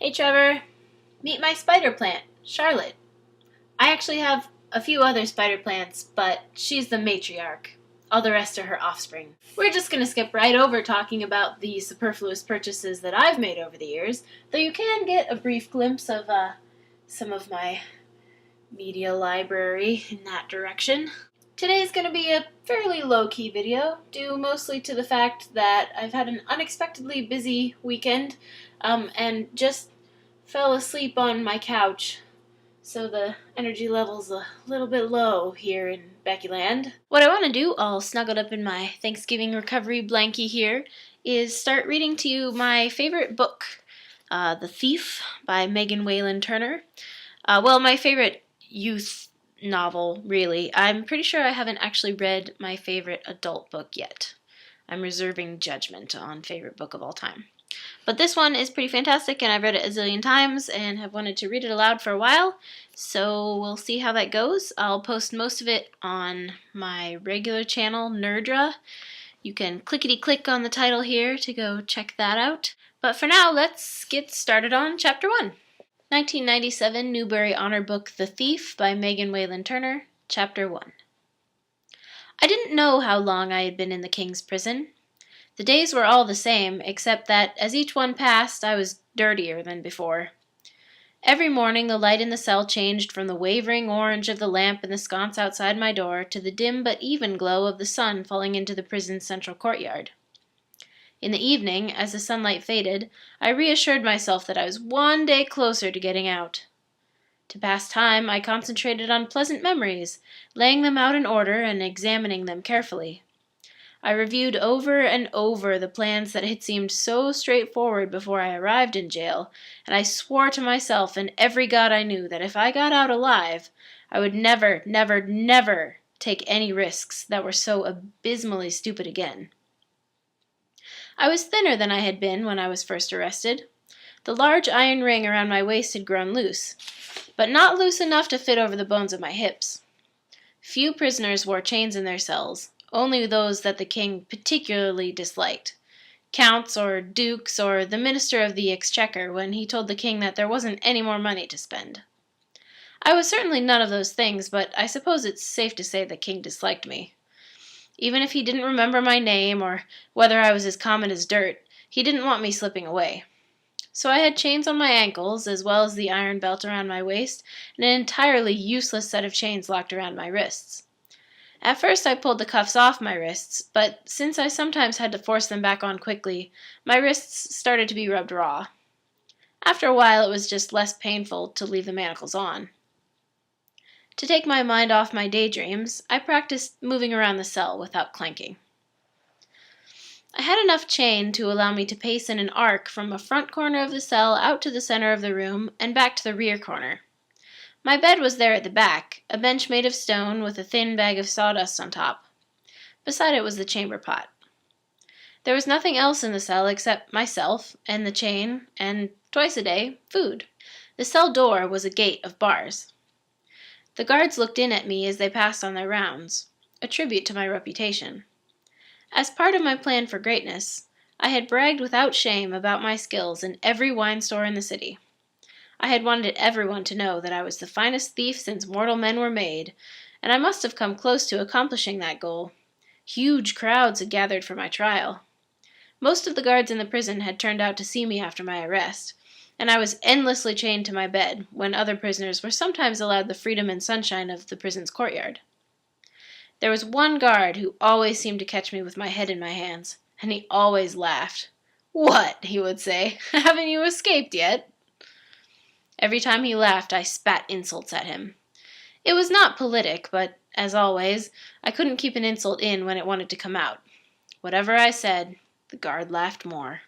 Hey Trevor, meet my spider plant, Charlotte. I actually have a few other spider plants, but she's the matriarch. All the rest are her offspring. We're just going to skip right over talking about the superfluous purchases that I've made over the years, though you can get a brief glimpse of some of my media library in that direction. Today's going to be a fairly low-key video, due mostly to the fact that I've had an unexpectedly busy weekend and just fell asleep on my couch, so the energy level's a little bit low here in Beckyland. What I want to do, all snuggled up in my Thanksgiving recovery blankie here, is start reading to you my favorite book, The Thief by Megan Whalen Turner. My favorite youth novel, really. I'm pretty sure I haven't actually read my favorite adult book yet. I'm reserving judgment on favorite book of all time. But this one is pretty fantastic, and I've read it a zillion times and have wanted to read it aloud for a while, so we'll see how that goes. I'll post most of it on my regular channel, Nerdra. You can clickety-click on the title here to go check that out. But for now, let's get started on Chapter 1. 1997 Newbery Honor Book The Thief by Megan Whalen Turner, Chapter 1. I didn't know how long I had been in the king's prison. The days were all the same, except that as each one passed, I was dirtier than before. Every morning the light in the cell changed from the wavering orange of the lamp in the sconce outside my door to the dim but even glow of the sun falling into the prison's central courtyard. In the evening, as the sunlight faded, I reassured myself that I was one day closer to getting out. To pass time, I concentrated on pleasant memories, laying them out in order and examining them carefully. I reviewed over and over the plans that had seemed so straightforward before I arrived in jail, and I swore to myself and every god I knew that if I got out alive, I would never, never, never take any risks that were so abysmally stupid again. I was thinner than I had been when I was first arrested. The large iron ring around my waist had grown loose, but not loose enough to fit over the bones of my hips. Few prisoners wore chains in their cells, only those that the king particularly disliked. Counts or dukes or the minister of the exchequer when he told the king that there wasn't any more money to spend. I was certainly none of those things, but I suppose it's safe to say the king disliked me. Even if he didn't remember my name or whether I was as common as dirt, he didn't want me slipping away. So I had chains on my ankles, as well as the iron belt around my waist, and an entirely useless set of chains locked around my wrists. At first I pulled the cuffs off my wrists, but since I sometimes had to force them back on quickly, my wrists started to be rubbed raw. After a while it was just less painful to leave the manacles on. To take my mind off my daydreams, I practiced moving around the cell without clanking. I had enough chain to allow me to pace in an arc from a front corner of the cell out to the center of the room and back to the rear corner. My bed was there at the back, a bench made of stone with a thin bag of sawdust on top. Beside it was the chamber pot. There was nothing else in the cell except myself and the chain and, twice a day, food. The cell door was a gate of bars. The guards looked in at me as they passed on their rounds, a tribute to my reputation. As part of my plan for greatness, I had bragged without shame about my skills in every wine store in the city. I had wanted everyone to know that I was the finest thief since mortal men were made, and I must have come close to accomplishing that goal. Huge crowds had gathered for my trial. Most of the guards in the prison had turned out to see me after my arrest, and I was endlessly chained to my bed when other prisoners were sometimes allowed the freedom and sunshine of the prison's courtyard. There was one guard who always seemed to catch me with my head in my hands, and he always laughed. "What?" he would say. "Haven't you escaped yet?" Every time he laughed, I spat insults at him. It was not politic, but, as always, I couldn't keep an insult in when it wanted to come out. Whatever I said, the guard laughed more.